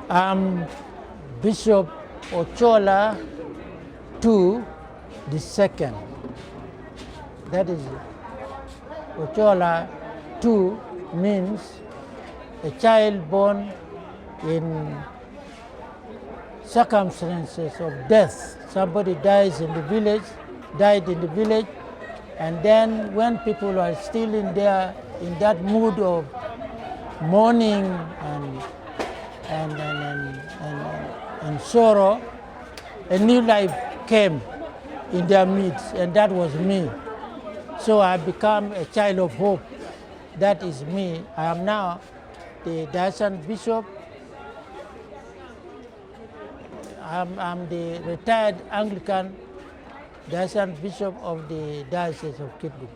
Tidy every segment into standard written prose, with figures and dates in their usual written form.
I'm Bishop Ochola II the second. That is, Ochola II means a child born in circumstances of death. Somebody died in the village, and then when people are still in that mood of mourning and sorrow, a new life came in their midst, and that was me. So I become a child of hope. That is me. I am now the Diocese Bishop. I'm the retired Anglican Diocese Bishop of the Diocese of Kitgum.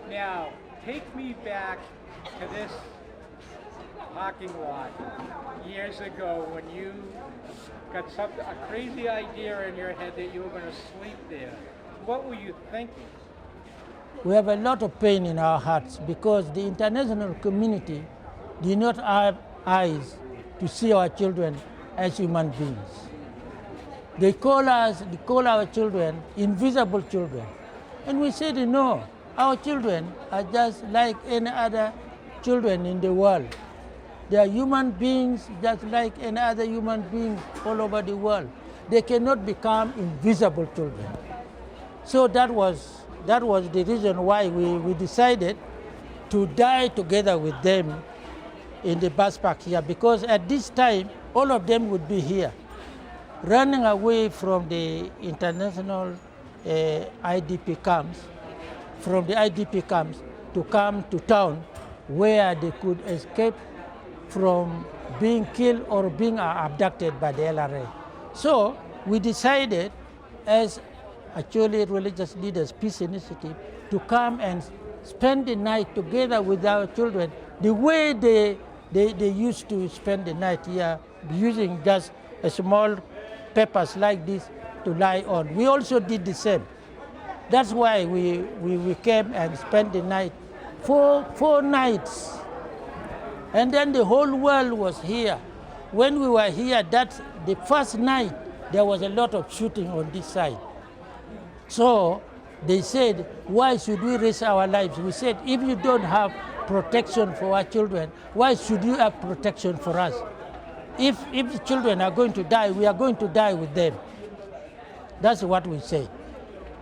Now, take me back to this parking lot years ago when you got a crazy idea in your head that you were going to sleep there. What were you thinking? We have a lot of pain in our hearts because the international community did not have eyes to see our children as human beings. They call our children invisible children. And we said, no, our children are just like any other children in the world. They are human beings just like any other human beings all over the world. They cannot become invisible children. So that was the reason why we decided to die together with them in the bus park here, because at this time, all of them would be here, running away from the international IDP camps, to come to town where they could escape from being killed or being abducted by the LRA. So we decided, as actually religious leaders, peace initiative, to come and spend the night together with our children the way they used to spend the night here, using just a small papers like this to lie on. We also did the same. That's why we came and spent the night, four nights. And then the whole world was here. When we were here, that's the first night, there was a lot of shooting on this side. So they said, why should we risk our lives? We said, if you don't have protection for our children, why should you have protection for us? If the children are going to die, we are going to die with them. That's what we say.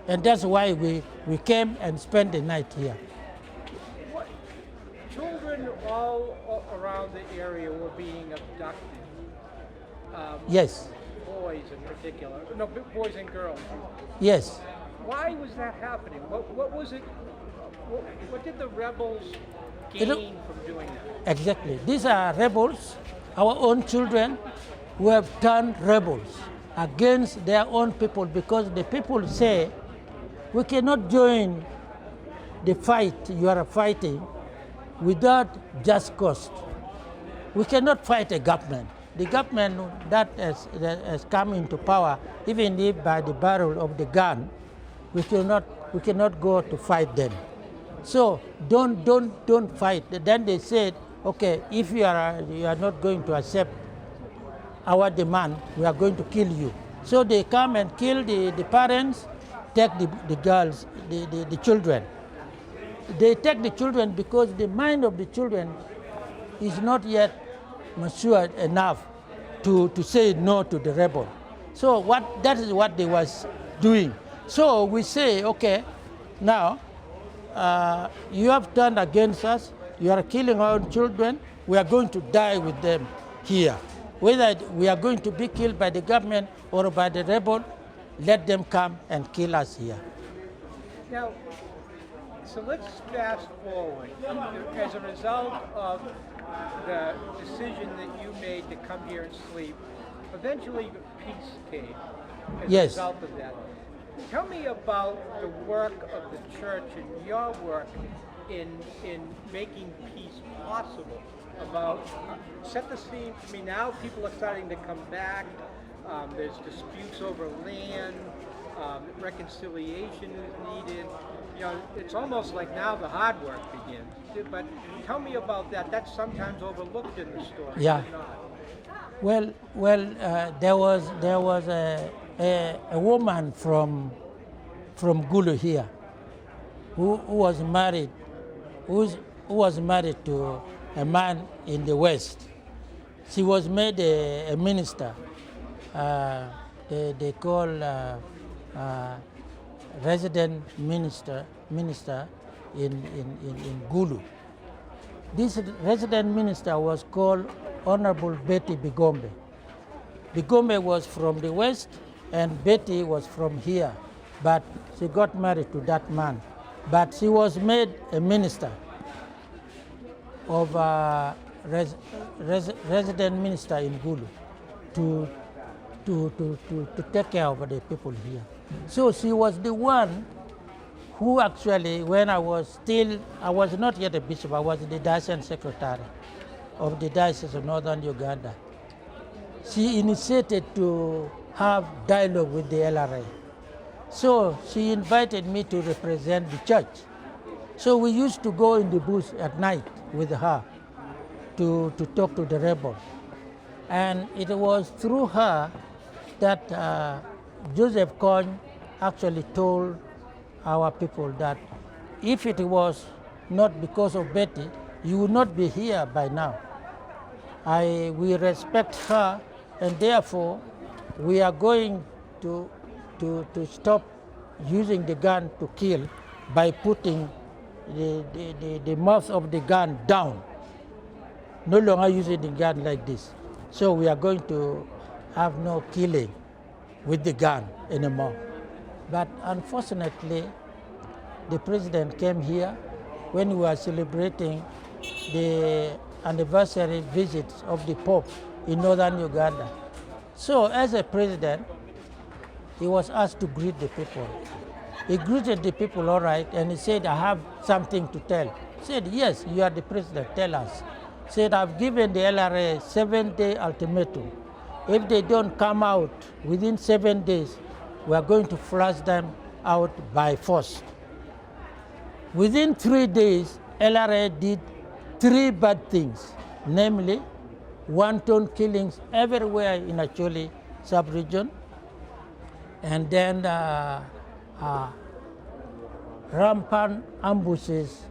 And that's why we came and spent the night here. Children all around the area were being abducted. Yes. Boys in particular. No, boys and girls. Yes. Why was that happening? What was it? What did the rebels gain from doing that? Exactly. These are rebels, our own children, who have turned rebels against their own people, because the people say, we cannot join the fight you are fighting without just cause. We cannot fight a government. The government that has come into power, even if by the barrel of the gun, we cannot go to fight them. So don't fight. Then they said, okay, if you are not going to accept our demand, we are going to kill you. So they come and kill the parents, take the girls, the children. They take the children because the mind of the children is not yet matured enough to say no to the rebel. So that is what they was doing. So we say, okay, now you have turned against us, you are killing our children, we are going to die with them here. Whether we are going to be killed by the government or by the rebel, let them come and kill us here. Now, so let's fast forward. As a result of the decision that you made to come here and sleep, eventually peace came as a result of that. Tell me about the work of the church and your work in making peace possible. About set the scene. I mean, now people are starting to come back. There's disputes over land. Reconciliation is needed. You know, it's almost like now the hard work begins. But tell me about that. That's sometimes overlooked in the story. Yeah. There was a woman from Gulu here who was married who was married to a man in the West. She was made a minister. They call resident minister in Gulu. This resident minister was called Honorable Betty Bigombe. Bigombe was from the West and Betty was from here, but she got married to that man. But she was made a minister of resident minister in Gulu to take care of the people here. So she was the one who actually, when I was not yet a bishop, I was the diocesan secretary of the Diocese of Northern Uganda. She initiated to have dialogue with the LRA. So she invited me to represent the church. So we used to go in the bush at night with her to talk to the rebels. And it was through her that Joseph Kony actually told our people that if it was not because of Betty, you would not be here by now. We respect her, and therefore we are going to stop using the gun to kill by putting the mouth of the gun down. No longer using the gun like this. So we are going to have no killing with the gun anymore. But unfortunately, the president came here when we were celebrating the anniversary visits of the Pope in northern Uganda. So as a president, he was asked to greet the people. He greeted the people all right, and he said, I have something to tell. He said, yes, you are the president, tell us. He said, I've given the LRA a 7-day ultimatum. If they don't come out within 7 days, we are going to flush them out by force. Within 3 days, LRA did 3 bad things, namely wanton killings everywhere in Ochola sub-region, and then rampant ambushes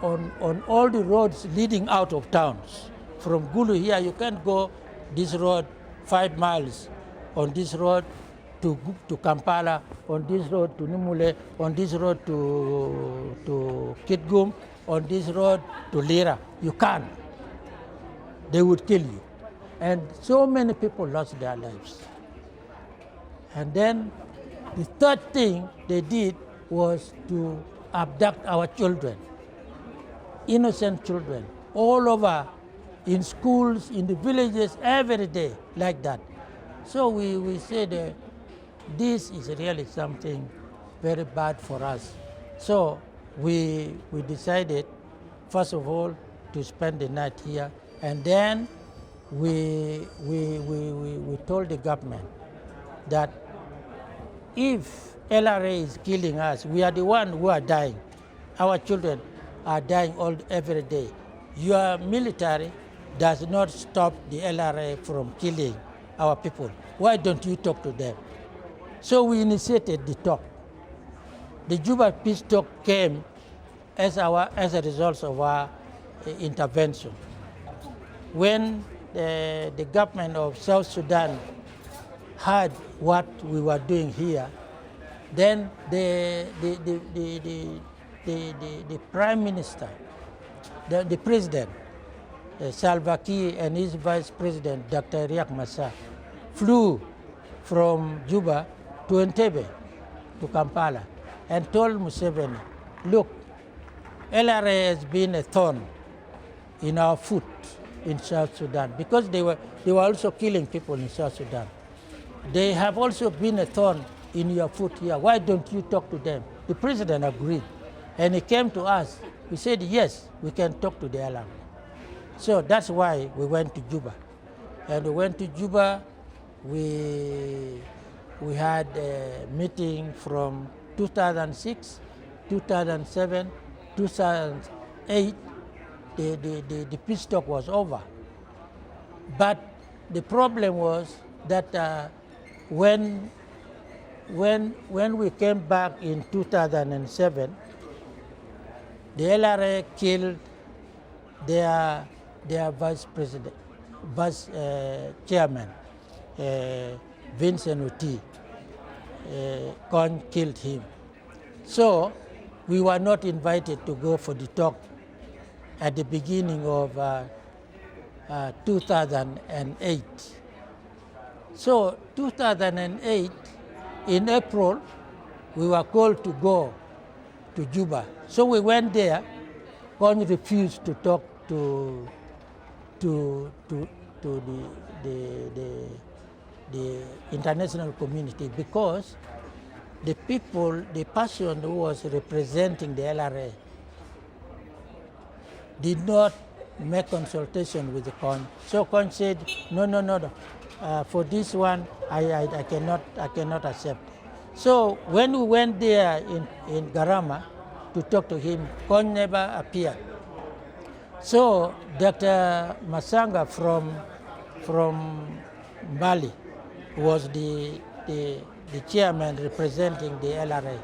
on all the roads leading out of towns. From Gulu here, you can't go this road 5 miles, on this road to Kampala, on this road to Nimule, on this road to Kitgum, on this road to Lira. You can't. They would kill you. And so many people lost their lives. And then the third thing they did was to abduct our children, innocent children, all over, in schools, in the villages, every day, like that. So we said, this is really something very bad for us. So we decided, first of all, to spend the night here, and then we told the government that if LRA is killing us, we are the ones who are dying. Our children are dying every day. Your military does not stop the LRA from killing our people. Why don't you talk to them? So we initiated the talk. The Juba peace talk came as a result of our intervention. When the government of South Sudan heard what we were doing here, then the prime minister, the president, Salva Kiir, and his vice president, Dr. Riek Machar, flew from Juba to Entebbe, to Kampala, and told Museveni, look, LRA has been a thorn in our foot in South Sudan, because they were also killing people in South Sudan. They have also been a thorn in your foot here. Why don't you talk to them? The president agreed, and he came to us. We said, yes, we can talk to the LRA. So that's why we went to Juba. And we went to Juba, we had a meeting from 2006, 2007, 2008, the peace talk was over. But the problem was that when we came back in 2007, the LRA killed their vice chairman, Vincent Oti. Con killed him. So we were not invited to go for the talk at the beginning of 2008. So 2008, in April, we were called to go to Juba. So we went there. Con refused to talk to the international community because the person who was representing the LRA did not make consultation with the Con. So Con said, no, for this one, I cannot accept. So when we went there in Garama to talk to him, Con never appeared. So Dr. Masanga from Bali was the chairman representing the LRA.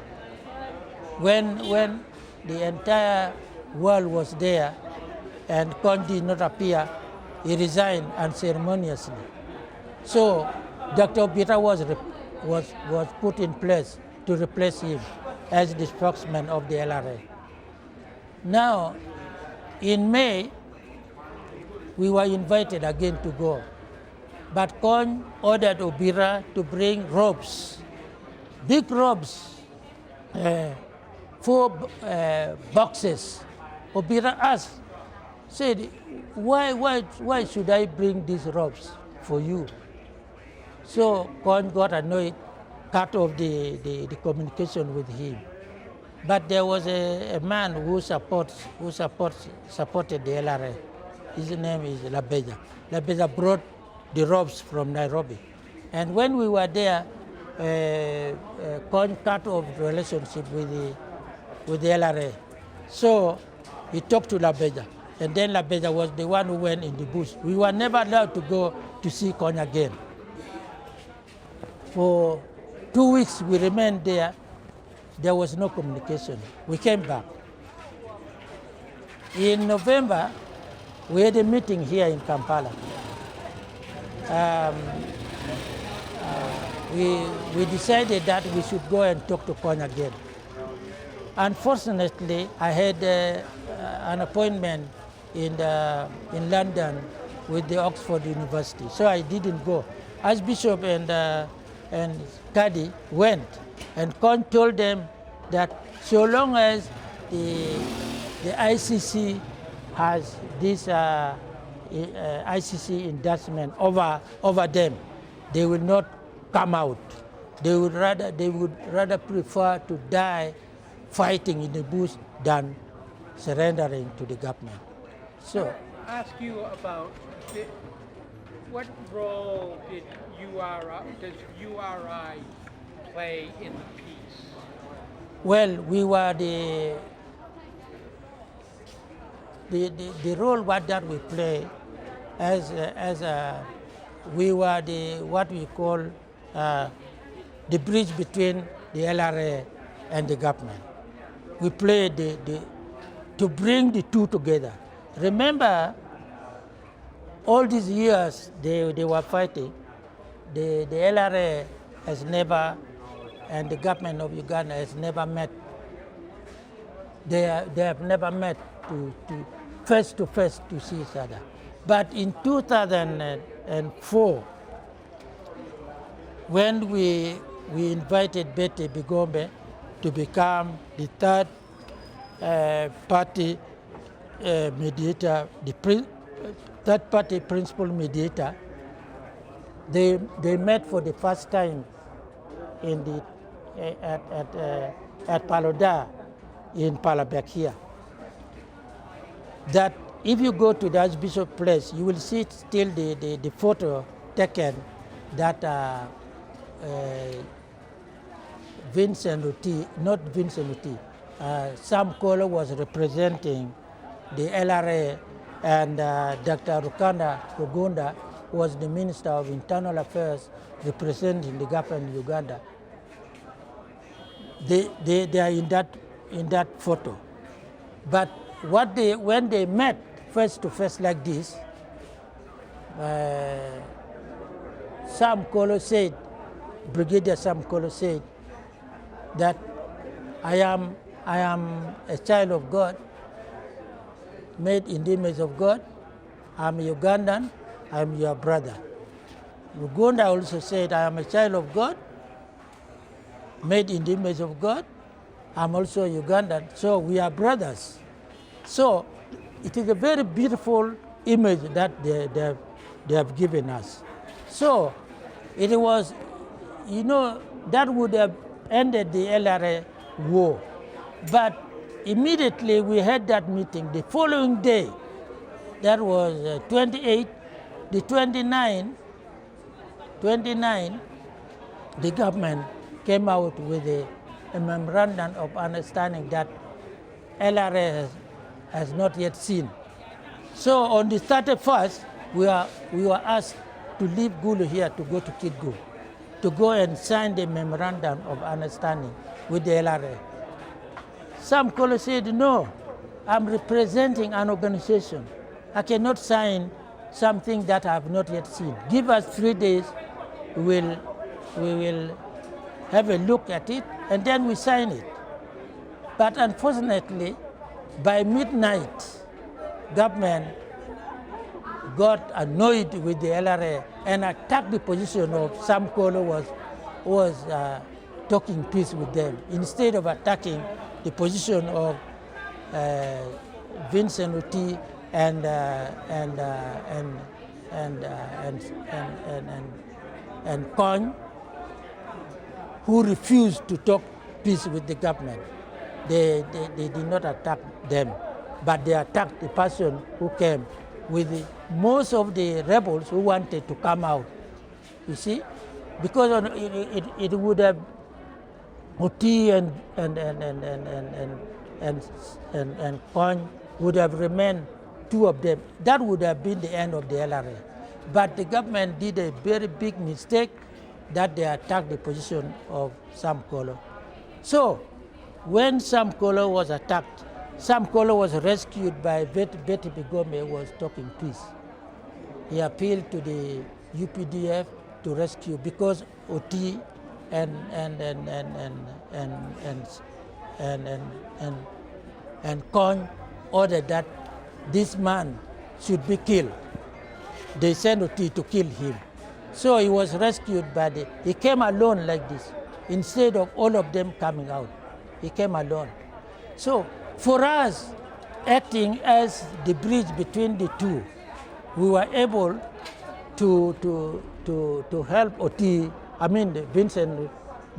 When the entire world was there and Con did not appear, he resigned unceremoniously. So Dr. Obira was put in place to replace him as the spokesman of the LRA. Now, in May, we were invited again to go. But Con ordered Obira to bring ropes, big ropes, 4 boxes. Obira asked, said, why should I bring these ropes for you? So Con got annoyed, cut off the communication with him. But there was a man who supported the LRA. His name is Labeja. Labeja brought the ropes from Nairobi. And when we were there, Con cut off relationship with the LRA. So he talked to Labeja. And then Labeja was the one who went in the bush. We were never allowed to go to see Con again. For 2 weeks we remained there. There was no communication. We came back. In November, we had a meeting here in Kampala. We decided that we should go and talk to Con again. Unfortunately, I had an appointment in London with the Oxford University, so I didn't go. Archbishop and Kadi went, and Con told them that so long as the ICC has this ICC endorsement over them, they will not come out. They would rather prefer to die fighting in the bush than surrendering to the government. So, ask you about what role does URI play in the peace? Well, we were the role that we play we were what we call the bridge between the LRA and the government. We play to bring the two together. Remember, all these years they were fighting. The LRA has never, and the government of Uganda has never met. They have never met to face to see each other. But in 2004, when we invited Betty Bigombe to become the third party mediator, third party principal mediator, they met for the first time at Paloda in Palabek here. That if you go to the Archbishop Place, you will see still the photo taken that Vincent Oti, not Vincent Oti, Sam Kolo was representing the LRA, and Dr. Rugunda was the Minister of Internal Affairs representing the government in Uganda. They are in that photo. But when they met face to face like this, Brigadier Sam Kolo said that I am a child of God, made in the image of God. I'm Ugandan, I'm your brother. Uganda also said, I am a child of God, made in the image of God. I'm also Ugandan, so we are brothers. So it is a very beautiful image that they have given us. So it was, that would have ended the LRA war. But immediately we had that meeting. The following day, that was 28, the 29, the government came out with a memorandum of understanding that LRA has not yet seen. So on the 31st, we were asked to leave Gulu here to go to Kitgum, to go and sign the memorandum of understanding with the LRA. Sam Kolo said, no, I'm representing an organization. I cannot sign something that I have not yet seen. Give us 3 days, we will have a look at it, and then we sign it. But unfortunately, by midnight, government got annoyed with the LRA and attacked the position of Sam Kolo was talking peace with them, instead of attacking the position of Vincent Oti and Kony, who refused to talk peace with the government. They did not attack them, but they attacked the person who came with most of the rebels who wanted to come out. You see, because it would have Oti and Kony would have remained, two of them. That would have been the end of the LRA. But the government did a very big mistake that they attacked the position of Sam Kolo. So when Sam Kolo was attacked, Sam Kolo was rescued by Betty Bigome, who was talking peace. He appealed to the UPDF to rescue, because Oti and Kony ordered that this man should be killed. They sent Oti to kill him. So he was rescued by he came alone like this, instead of all of them coming out. He came alone. So for us, acting as the bridge between the two, we were able to help Oti, Vincent,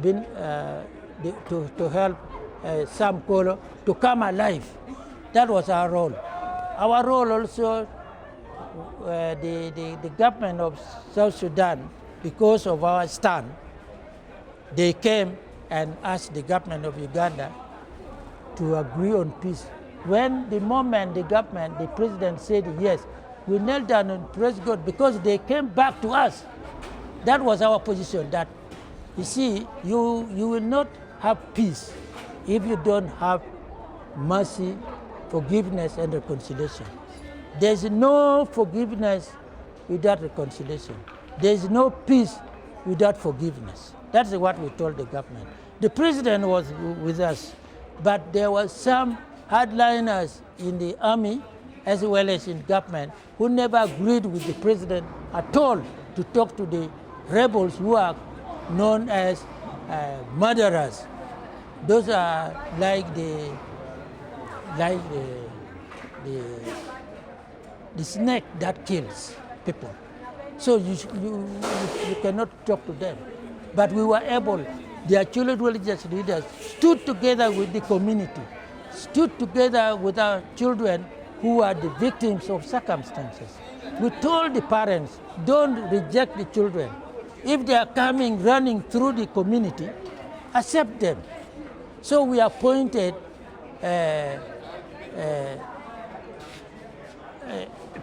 to help Sam Kolo to come alive. That was our role. Our role also, the government of South Sudan, because of our stand, they came and asked the government of Uganda to agree on peace. When the moment the government, the president said yes, we knelt down and praised God, because they came back to us. That was our position, that, you see, you will not have peace if you don't have mercy, forgiveness, and reconciliation. There's no forgiveness without reconciliation. There's no peace without forgiveness. That's what we told the government. The president was with us, but there were some hardliners in the army as well as in government who never agreed with the president at all to talk to the rebels who are known as murderers. Those are like the snake that kills people. So you cannot talk to them. But we were able, the Ochola religious leaders stood together with the community, stood together with our children who are the victims of circumstances. We told the parents, don't reject the children. If they are coming, running through the community, accept them. So we appointed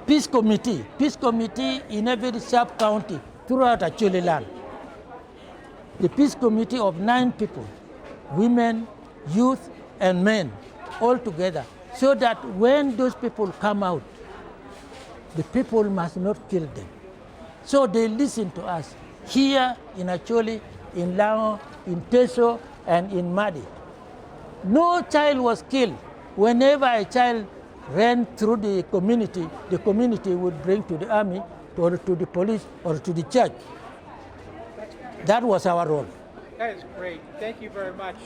peace committee in every sub-county throughout Ochola land. The peace committee of 9 people, women, youth, and men, all together, so that when those people come out, the people must not kill them. So they listen to us here in Acholi, in Lao, in Teso, and in Madi. No child was killed. Whenever a child ran through the community would bring to the army, or to the police, or to the church. That was our role. That is great. Thank you very much.